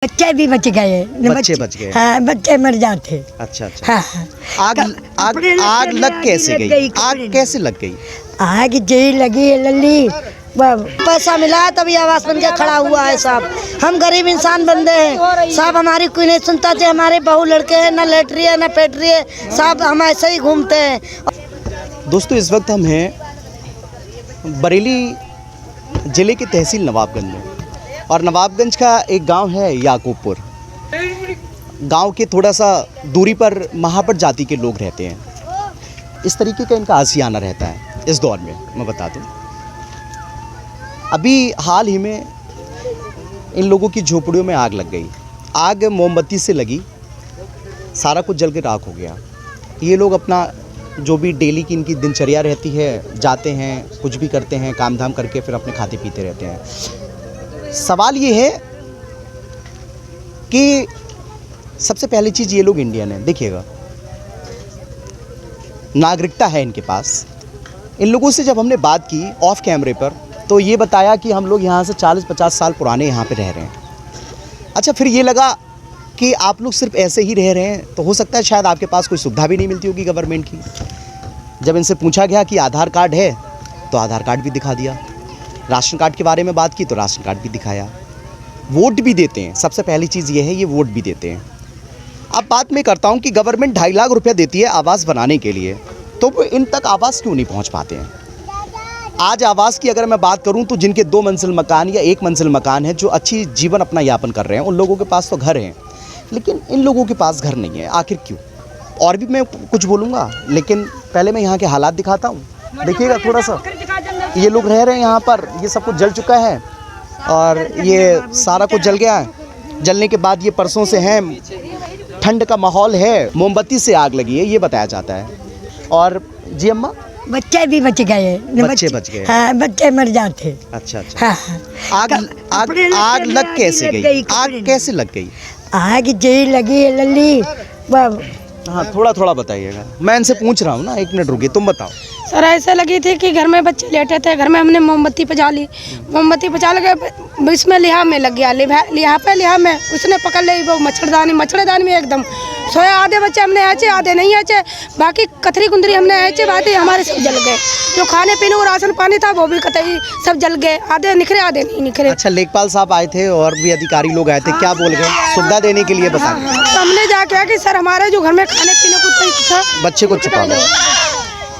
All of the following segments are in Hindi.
बच्चे भी बच गए। बच्चे बच गए। हाँ, बच्चे मर जाते। अच्छा अच्छा। हाँ, आग आग आग लग कैसे गई? आग कैसे लग गई? आग जी लगी है लल्ली। पैसा मिला है तभी आवाज बन के खड़ा हुआ है साहब। हम गरीब इंसान बंदे हैं साहब, हमारी कोई नहीं सुनता थे। हमारे बहू लड़के हैं, ना लेटरी है ना पेटरी है साहब, हम ऐसे ही घूमते हैं। दोस्तों इस वक्त हम हैं बरेली ज़िले के तहसील नवाबगंज में, और नवाबगंज का एक गांव है याकूबपुर। गांव के थोड़ा सा दूरी पर महापट जाति के लोग रहते हैं। इस तरीके का इनका आशियाना रहता है। इस दौर में मैं बता दूं, अभी हाल ही में इन लोगों की झोपड़ियों में आग लग गई। आग मोमबत्ती से लगी, सारा कुछ जल के राख हो गया। ये लोग अपना जो भी डेली की इनकी दिनचर्या रहती है, जाते हैं, कुछ भी करते हैं, काम धाम करके फिर अपने खाते पीते रहते हैं। सवाल ये है कि सबसे पहली चीज़, ये लोग इंडियन हैं। देखिएगा, नागरिकता है इनके पास। इन लोगों से जब हमने बात की ऑफ कैमरे पर, तो ये बताया कि हम लोग यहाँ से 40-50 साल पुराने यहाँ पे रह रहे हैं। अच्छा, फिर ये लगा कि आप लोग सिर्फ ऐसे ही रह रहे हैं, तो हो सकता है शायद आपके पास कोई सुविधा भी नहीं मिलती होगी गवर्नमेंट की। जब इनसे पूछा गया कि आधार कार्ड है, तो आधार कार्ड भी दिखा दिया। राशन कार्ड के बारे में बात की तो राशन कार्ड भी दिखाया। वोट भी देते हैं, सबसे पहली चीज़ ये है, ये वोट भी देते हैं। अब बात मैं करता हूँ कि गवर्नमेंट 2.5 लाख रुपया देती है आवास बनाने के लिए, तो वो इन तक आवास क्यों नहीं पहुँच पाते हैं? आज आवास की अगर मैं बात करूं तो जिनके 2 मंजिल मकान या 1 मंजिल मकान है, जो अच्छी जीवन अपना यापन कर रहे हैं, उन लोगों के पास तो घर हैं, लेकिन इन लोगों के पास घर नहीं है। आखिर क्यों? और भी मैं कुछ बोलूँगा, लेकिन पहले मैं यहाँ के हालात दिखाता हूँ। देखिएगा थोड़ा सा, ये लोग रह रहे हैं यहाँ पर, ये सब कुछ जल चुका है और ये सारा कुछ जल गया है। जलने के बाद ये परसों से हैं, ठंड का माहौल है, मोमबत्ती से आग लगी है, ये बताया जाता है। और जी अम्मा, बच्चे भी बच गए। बच्चे बच गए। हाँ, बच्चे मर जाते। अच्छा अच्छा। हाँ, आग आग आग लग कैसे गई? आग कैसे लग गई? आग जी लगी है लल्ली। हाँ, थोड़ा थोड़ा बताइएगा। मैं इनसे पूछ रहा हूँ ना, 1 मिनट रुकिए, तुम बताओ। सर ऐसे लगी थी कि घर में बच्चे लेटे थे, घर में हमने मोमबत्ती पचा ली। मोमबत्ती पचा लगे, इसमें लिहा में लग गया। लिहा में उसने पकड़ ली वो मच्छरदानी में एकदम सोया। आधे बच्चे हमने ऐसे, आधे नहीं ऐसे, बाकी कथरी कुंदरी हमने ऐसे, बाकी हमारे सब जल गए। जो खाने पीने और राशन पानी था वो भी कतई सब जल गए। आधे निखरे आधे नहीं निखरे। अच्छा, लेखपाल साहब आए थे और भी अधिकारी लोग आए थे, क्या बोल गए? सुविधा देने के लिए बता दें। तो हमने जाके कहा कि सर हमारे जो घर में खाने पीने को था, बच्चे को छुपा दो,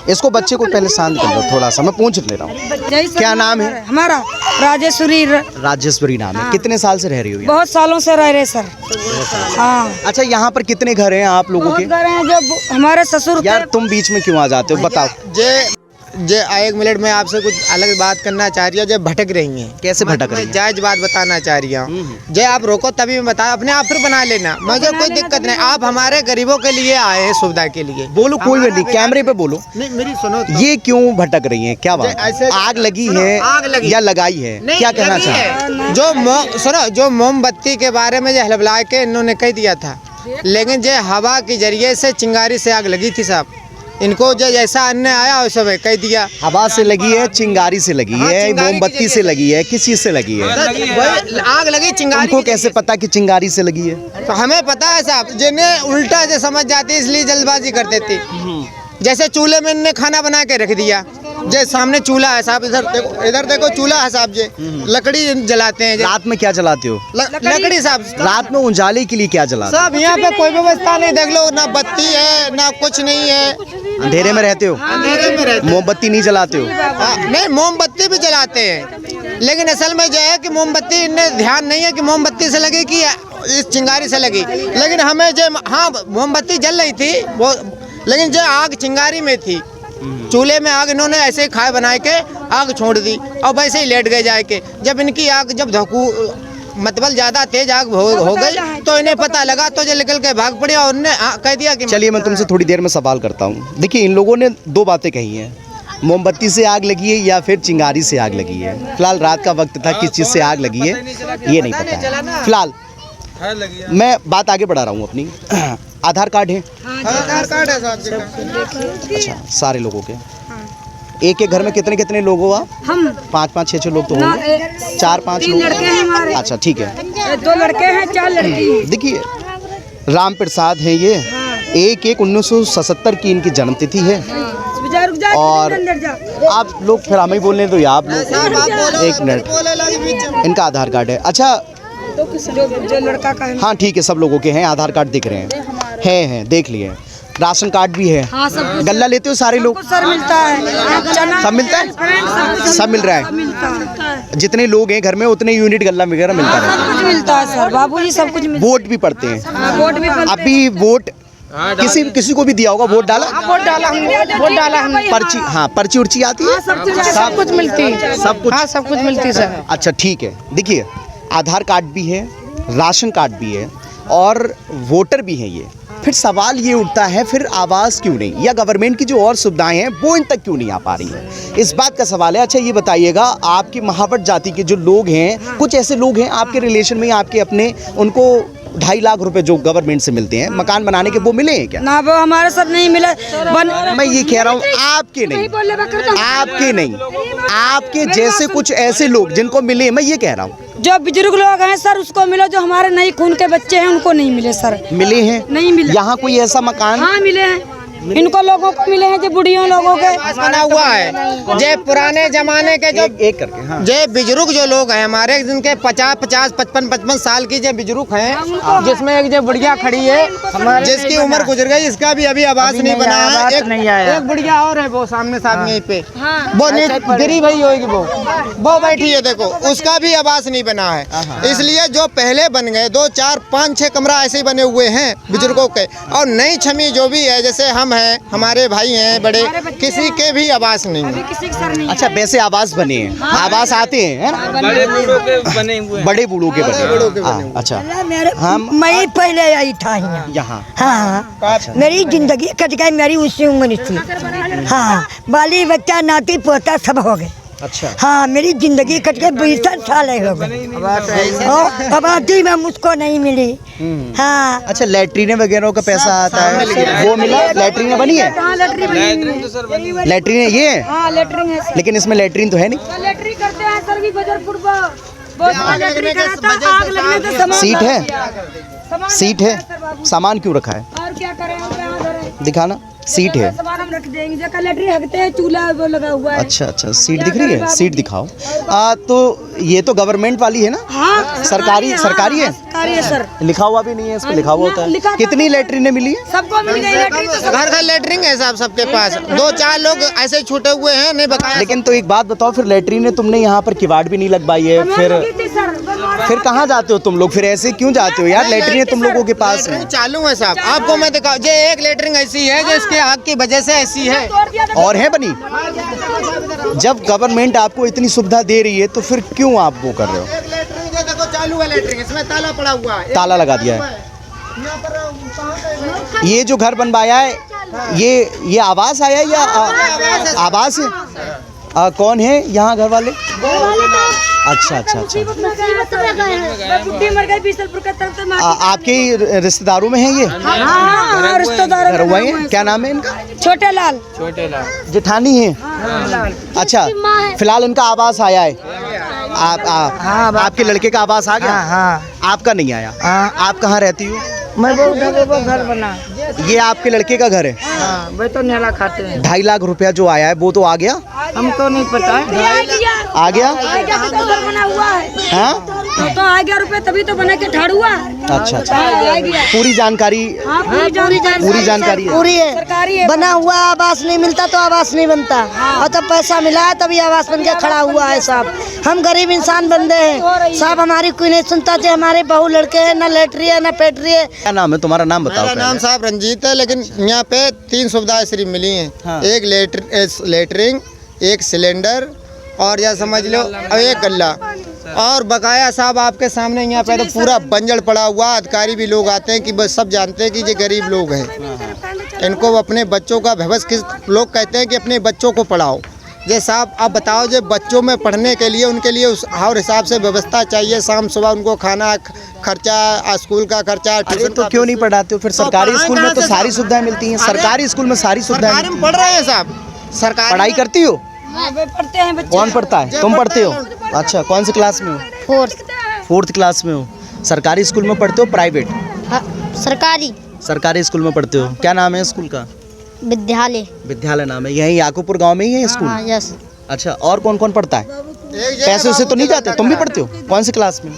इसको बच्चे को पहले शांत कर लो थोड़ा सा, मैं पूछ ले रहा हूँ। क्या नाम है? हमारा राजेश्वरी नाम है। कितने साल से रह रही हो? बहुत सालों से रह रहे सर। हाँ। अच्छा, यहाँ पर कितने घर हैं आप लोगों के? घर हैं जो हमारे ससुर। यार तुम बीच में क्यों आ जाते हो, बताओ। जे 1 मिनट में आपसे कुछ अलग बात करना चाह रही हूँ। जो भटक रही हैं, कैसे भटक रही हैं? जायज बात बताना चाह रही हूँ। जे आप रोको तभी मैं बताया, अपने आप फिर बना लेना, मुझे कोई दिक्कत नहीं। आप हमारे गरीबों के लिए आए हैं, सुविधा के लिए। बोलो, कोई नहीं, कैमरे पे बोलो। नहीं, मेरी सुनो तो। ये क्यों भटक रही हैं, क्या बात? आग लगी है, आग लगी या लगाई है, क्या कहना चाह? जो मोमबत्ती के बारे में जो हलबला के इन्होंने कह दिया था, लेकिन जो हवा के जरिए से चिंगारी से आग लगी थी साहब। इनको जो जैसा अन्य आया वैसा में कह दिया। हवा से लगी है, चिंगारी से लगी है, मोमबत्ती से लगी है, किस चीज से लगी है? आग लगी चिंगारी। उनको कैसे पता कि चिंगारी से लगी है? तो हमें पता है साहब, जिन्हें उल्टा जो समझ जाती इसलिए जल्दबाजी कर देती। जैसे चूल्हे में इन्हें खाना बना के रख दिया, जो सामने चूल्हा है साहब, इधर देखो चूल्हा है साहब, जे लकड़ी जलाते हैं। रात में क्या जलाते हो? लकड़ी साहब। रात में उजाले के लिए क्या जलाते हो? साहब यहाँ पे कोई व्यवस्था नहीं, देख लो, ना बत्ती है ना कुछ नहीं है। अंधेरे में रहते हो? अंधेरे में रहते। मोमबत्ती नहीं जलाते हो? नहीं, मोमबत्ती भी जलाते हैं, लेकिन असल में जो है कि मोमबत्ती इन्हें ध्यान नहीं है कि मोमबत्ती से लगी कि इस चिंगारी से लगी। लेकिन हमें जो, हाँ मोमबत्ती जल रही थी वो, लेकिन जो आग चिंगारी में थी। चूल्हे में आग इन्होंने ऐसे खाए बनाए के आग छोड़ दी और वैसे ही लेट गए जाके। जब इनकी आग जब मतलब ज़्यादा तेज आग हो गई तो इन्हें पता लगा, तो जो निकल के भाग पड़े और उन्हें कह दिया कि। चलिए मैं तुमसे थोड़ी देर में सवाल करता हूँ। देखिए, इन लोगों ने 2 बातें कही हैं, मोमबत्ती से आग लगी है या फिर चिंगारी से आग लगी है। फिलहाल रात का वक्त था, किस चीज़ से आग लगी है ये नहीं पता है। फिलहाल मैं बात आगे बढ़ा रहा हूँ अपनी। आधार कार्ड है? आधार कार्ड है साहब। अच्छा, सारे लोगों के? एक के घर में कितने कितने लोग हो आप? हम 5-5, 6-6 लोग तो होंगे। 4-5 लोग। अच्छा ठीक है। 2 लड़के हैं 4 लड़की हैं। देखिए राम प्रसाद हैं ये, 1/1/1977 की इनकी जन्मतिथि है। और आप लोग फिर हमें बोलने दो या आप लोग, 1 मिनट, इनका आधार कार्ड है। अच्छा जो लड़का का है। हाँ ठीक है, सब लोगों के हैं, आधार कार्ड दिख रहे हैं, हैं देख लिए, राशन कार्ड भी है। हाँ, सब कुछ। गल्ला लेते हो सारे लोग? सर मिलता है, चना सब मिलता है, सब मिल रहा है। मिलता है, जितने लोग हैं घर में उतने यूनिट गल्ला वगैरह मिलता सब रहता कुछ मिलता है सर, बाबूजी सब कुछ है। मिलता वोट भी पड़ते हैं, है। वोट भी पड़ते हैं। अभी वोट किसी को भी दिया होगा, वोट डाला? वोट डाला हमने, वोट डाला हमने। पर्ची, हाँ पर्ची उर्ची आती है, सब कुछ मिलती है, सब कुछ। हाँ सब कुछ मिलती है सर। अच्छा ठीक है, देखिए आधार कार्ड भी है, राशन कार्ड भी है और वोटर भी है ये। फिर सवाल ये उठता है फिर आवाज़ क्यों नहीं, या गवर्नमेंट की जो और सुविधाएं हैं वो इन तक क्यों नहीं आ पा रही हैं, इस बात का सवाल है। अच्छा ये बताइएगा, आपकी महावट जाति के जो लोग हैं, कुछ ऐसे लोग हैं आपके रिलेशन में, आपके अपने, उनको 2.5 लाख रुपए जो गवर्नमेंट से मिलते हैं मकान बनाने के, वो मिले हैं क्या? ना वो हमारे साथ नहीं मिला। मैं ये कह रहा हूँ आपके नहीं, आपके नहीं, आपके जैसे कुछ ऐसे लोग जिनको मिले, मैं ये कह रहा हूँ। जो बुजुर्ग लोग हैं सर उसको मिला, जो हमारे नहीं खून के बच्चे हैं उनको नहीं मिले सर। मिले हैं? नहीं मिले। यहाँ कोई ऐसा मकान? हाँ मिले हैं, इनको लोगों को मिले हैं, जो बुढ़ियों लोगों के बना हुआ है। जे पुराने जमाने के जो एक करके, हाँ। जे बुजुर्ग जो लोग हैं हमारे, जिनके 50, 55 साल की जो बुजुर्ग हैं, जिसमें एक जो बुढ़िया खड़ी है जिसकी उम्र गुजर गई, इसका भी अभी आवास नहीं बना है। एक बुढ़िया और है वो सामने साथ यहीं पे, वो गिरी भाई होगी, वो बैठी है देखो, उसका भी आवास नहीं बना है। इसलिए जो पहले बन गए 2, 4, 5, 6 कमरा ऐसे ही बने हुए हैं बुजुर्गों के, और नई छमी जो भी है, जैसे हम हैं, हमारे भाई हैं बड़े, किसी के भी आवास नहीं है। किसी के सर नहीं। अच्छा वैसे आवास बने हैं, आवास आते हैं, है ना? बड़े बूढ़ों के बने। हाँ, अच्छा हम मैं पहले आई था यहाँ। हाँ मेरी जिंदगी कट गई, मेरी उसी उम्र थी। हाँ बाली बच्चा नाती पोता सब हो गए। अच्छा हाँ मेरी जिंदगी कट गई, 20 साल हो गए, अब आती में मुझको नहीं मिली। हाँ अच्छा लैट्रीन वगैरह का पैसा आता है, वो मिला? लैट्रीन बनी है? लैट्रीन ये है, हाँ लेटरिंग है, लेकिन इसमें लैट्रीन तो है नहीं। लेटरिंग करते हैं सर भी बजरपुर आग लगने से सामान सीट है, सामान सीट है, सामान क्यों रखा है? और क्या करें, हम यहाँ धरे दिखाना, सीट है। सामान हम रख देंगे, जगह लेटरिंग हकते हैं, चूल्हा वो लगा हुआ है। अच्छा अच्छा सीट दिख रही है, सीट दिखाओ। तो ये तो गवर्नमेंट वाली है ना? हाँ सरकारी, सरकारी है, सरकारी है सर। लिखा हुआ भी नहीं है, इस पे लिखा हुआ होता लिखा है। था। कितनी लैट्रीनें मिली है? सबको मिल गई लेटरिंग तो सब। घर घर लेटरिंग है साहब सबके पास, 2, 4 लोग ऐसे छूटे हुए हैं, नहीं बकाया। लेकिन तो एक बात बताओ, फिर लैट्रीन तुमने यहाँ पर किवाड़ भी नहीं लगवाई है, फिर कहाँ जाते हो तुम लोग? फिर ऐसे क्यों जाते हो यार? लैट्रीन तुम लोगों के पास है। लेटरिंग चालू है साहब, आपको मैं दिखाऊं, ये एक लेटरिंग ऐसी है जो इसके आग की वजह से ऐसी है, और है बनी। जब गवर्नमेंट आपको इतनी सुविधा दे रही है तो फिर क्यों आप वो कर रहे हो? लेटरिंग ये देखो चालू है, लेटरिंग इसमें ताला पड़ा हुआ है, ताला लगा दिया है। ये जो घर बनवाया है, ये आवास आया है या आवास है? कौन है यहाँ घर वाले? अच्छा अच्छा अच्छा, आपके रिश्तेदारों में है ये? हाँ रिश्तेदारों घर हुआ है, क्या नाम है इनका? छोटे लाल। जेठानी है? अच्छा फिलहाल इनका आवास आया है, आपके लड़के का आवास आ गया? हाँ आपका नहीं आया? आप कहाँ रहती हो? मैं वो घर बना, ये आपके लड़के का घर है? हाँ वे तो न्याला खाते हैं। 2.5 लाख रुपया जो आया है वो तो आ गया? हमको नहीं पता है। आ गया? बना हुआ है, हाँ तो आ गया रुपए, तभी तो बना के ठाड़ हुआ। अच्छा अच्छा, आ गया। पूरी जानकारी, हाँ पूरी जानकारी है। पूरी सरकारी है। है। बना हुआ आवास नहीं मिलता तो आवास नहीं बनता, और तब पैसा मिला है तभी आवास बन के खड़ा हुआ है साहब। हम गरीब इंसान बंदे हैं साहब, हमारी कोई नहीं सुनता थे, हमारे बहू लड़के हैं, ना लेटरी है ना पेटरी है। क्या नाम है तुम्हारा? नाम बताओ। मेरा नाम साहब रंजीत है, लेकिन यहाँ पे 3 सुविधाएं सिर्फ मिली हैं। हाँ। एक लेटरिंग, एक सिलेंडर, और या समझ लो एक गल्ला, और बकाया साहब आपके सामने यहाँ पे तो पूरा बंजर पड़ा हुआ। अधिकारी भी लोग आते हैं कि बस सब जानते हैं कि ये गरीब लोग हैं, इनको अपने बच्चों का भविष्य, किस लोग कहते हैं कि अपने बच्चों को पढ़ाओ। ये साहब आप बताओ, जो बच्चों में पढ़ने के लिए उनके लिए उस हर हिसाब से व्यवस्था चाहिए, शाम सुबह उनको खाना खर्चा, स्कूल का खर्चा, अरे ट्यूशन तो क्यों नहीं पढ़ाते हो फिर? सरकारी पढ़ाएं स्कूल में कहाँ तो से सारी साहब? सुविधाएं मिलती हैं, सरकारी स्कूल में सारी सुविधाएं सरकारी में पढ़ रहे हैं साहब, सरकारी पढ़ाई करती हो? पढ़ते हैं बच्चे। कौन पढ़ता है? तुम पढ़ते हो? अच्छा कौन सी क्लास में हो? 4th क्लास में हो? सरकारी स्कूल में पढ़ते हो प्राइवेट? हाँ, सरकारी सरकारी स्कूल में पढ़ते हो। क्या नाम है स्कूल का? विद्यालय। विद्यालय नाम है। यहीं याकूबपुर गांव में ही है स्कूल? हाँ, यस। अच्छा, और कौन कौन पढ़ता है? पैसे से तो नहीं जाते? तुम भी पढ़ते हो? कौन सी क्लास में?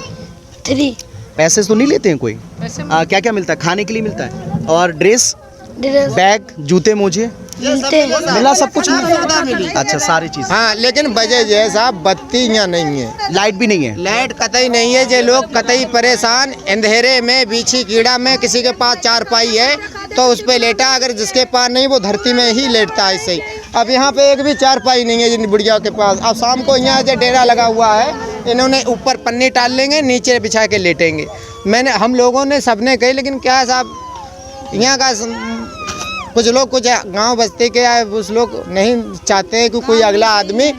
3 पैसे तो नहीं लेते हैं कोई? क्या क्या मिलता है? खाने के लिए मिलता है और ड्रेस, बैग, जूते, मोजे मिला? सब कुछ मिला? अच्छा, सारी चीज। हाँ, लेकिन वजह ये है साहब, बत्ती यहाँ नहीं है, लाइट भी नहीं है। लाइट कतई नहीं है। जे लोग कतई परेशान, अंधेरे में, बीछी कीड़ा में, किसी के पास चारपाई है तो उस पे लेटा, अगर जिसके पास नहीं वो धरती में ही लेटता है ऐसे ही। अब यहाँ पे एक भी चारपाई नहीं है जिन बुढ़िया के पास। अब शाम को यहाँ जो डेरा लगा हुआ है, इन्होंने ऊपर पन्नी डाल लेंगे, नीचे बिछा के लेटेंगे। हम लोगों ने सबने कही, लेकिन क्या है साहब, यहाँ का कुछ लोग, कुछ गांव बस्ती के उस लोग नहीं चाहते हैं कि कोई अगला आदमी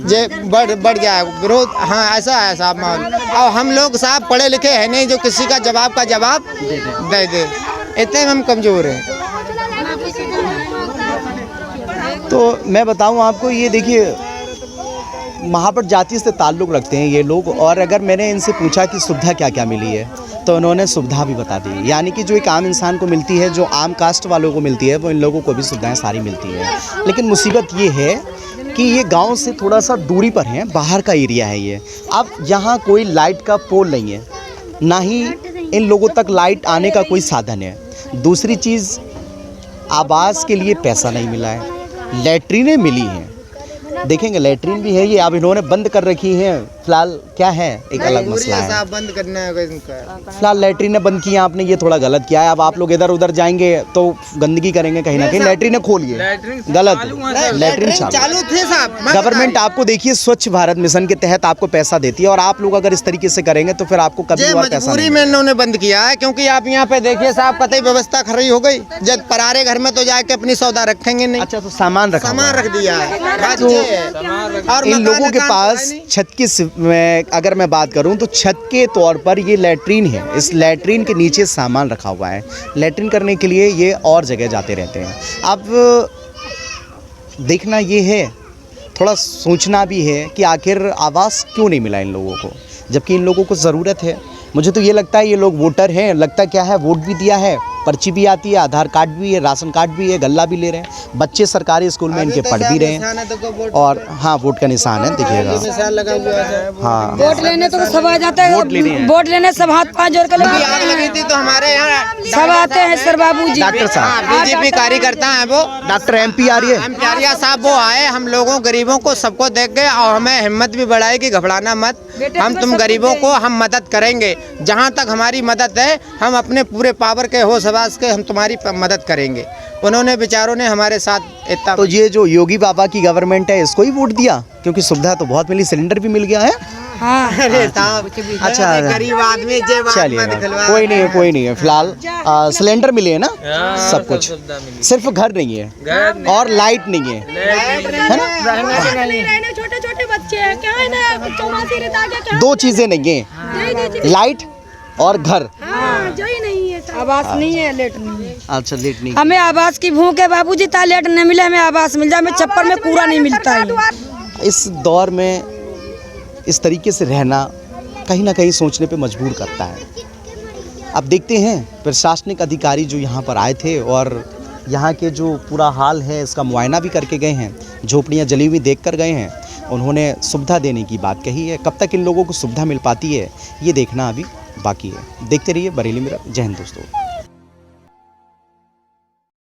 जे बढ़ जाए विरोध। हाँ, ऐसा है साहब माहौल। और हम लोग साहब पढ़े लिखे हैं नहीं जो किसी का जवाब दे दे, इतने हम कमज़ोर हैं। तो मैं बताऊं आपको, ये देखिए महापट जाति से ताल्लुक़ रखते हैं ये लोग, और अगर मैंने इनसे पूछा कि सुविधा क्या क्या मिली है तो उन्होंने सुविधा भी बता दी। यानी कि जो एक आम इंसान को मिलती है, जो आम कास्ट वालों को मिलती है, वो इन लोगों को भी सुविधाएं सारी मिलती है। लेकिन मुसीबत ये है कि ये गांव से थोड़ा सा दूरी पर है, बाहर का एरिया है ये। अब यहाँ कोई लाइट का पोल नहीं है, ना ही इन लोगों तक लाइट आने का कोई साधन है। दूसरी चीज़, आवास के लिए पैसा नहीं मिला है। लैट्रीनें मिली हैं, देखेंगे लैट्रीन भी है, ये अब इन्होंने बंद कर रखी हैं फिलहाल। क्या है, एक अलग मसला है। बंद करना है फिलहाल लैट्रीनें बंद की हैं आपने, ये थोड़ा गलत किया है। अब आप लोग इधर उधर जाएंगे तो गंदगी करेंगे कहीं ना कहीं। लैट्रीनें खोलिए, गलत। लैट्रीन चालू थे साहब। गवर्नमेंट आपको देखिए स्वच्छ भारत मिशन के तहत आपको पैसा देती है, और आप लोग अगर इस तरीके से करेंगे तो फिर आपको कभी और पैसा मजबूरी में इन्होंने बंद किया है। क्योंकि आप यहाँ पे देखिए साहब, कतई व्यवस्था खड़ी हो गई। जब परारे घर में तो जाके अपनी सौदा रखेंगे नहीं। अच्छा, तो सामान रख दिया है। और इन लोगों के पास छत की अगर मैं बात करूं तो छत के तौर पर ये लैट्रीन है। इस लैट्रीन के नीचे सामान रखा हुआ है। लैट्रीन करने के लिए ये और जगह जाते रहते हैं। अब देखना ये है, थोड़ा सोचना भी है कि आखिर आवास क्यों नहीं मिला इन लोगों को, जबकि इन लोगों को ज़रूरत है। मुझे तो ये लगता है ये लोग वोटर हैं। लगता क्या है, वोट भी दिया है, पर्ची भी आती है, आधार कार्ड भी है, राशन कार्ड भी है, गल्ला भी ले रहे हैं। बच्चे सरकारी स्कूल में इनके पढ़ भी रहे हैं। और हाँ, वोट का निशान है, दिखिएगा। हाँ, वोट लेने तो सब आ जाते हैं, वोट लेने सब हाथ पाँव जोड़ कर आग लगी थी तो हमारे यहाँ सब आते हैं। सर बाबू जी, डॉक्टर साहब, बीजेपी कार्यकर्ता है वो, डॉक्टर MP आर्य, साहब वो आए, हम लोगों गरीबों को सबको देख गए और हमें हिम्मत भी बढ़ाई कि घबराना मत, हम तुम गरीबों को हम मदद करेंगे। जहाँ तक हमारी मदद है, हम अपने पूरे पावर के होश हवास के हम तुम्हारी मदद करेंगे। उन्होंने बेचारों ने हमारे साथ इतना। तो ये जो योगी बाबा की गवर्नमेंट है, इसको ही वोट दिया, क्योंकि सुविधा तो बहुत मिली, सिलेंडर भी मिल गया है। हाँ। अरे साहब, अच्छा, गरीब आदमी चलिए, कोई नहीं है। फिलहाल सिलेंडर मिले है ना, सब कुछ। सिर्फ घर नहीं है और लाइट नहीं है ना। छोटे छोटे बच्चे हैं, क्या है ना, 2 चीजें नहीं है, लाइट और घर। आवास नहीं है, लेट नहीं है। अच्छा, लेट नहीं। हमें आवास की भूख है बाबूजी, ता लेट नहीं मिले, हमें आवास मिल जाए। हमें छप्पर में कूड़ा नहीं मिलता है। इस दौर में इस तरीके से रहना कहीं ना कहीं सोचने पे मजबूर करता है। अब देखते हैं, प्रशासनिक अधिकारी जो यहाँ पर आए थे और यहाँ के जो पूरा हाल है इसका मुआयना भी करके गए हैं, झोपड़ियाँ जली हुई देख कर गए हैं, उन्होंने सुविधा देने की बात कही है। कब तक इन लोगों को सुविधा मिल पाती है ये देखना अभी बाकी है। देखते रहिए बरेली मिरर। जय हिंद दोस्तों।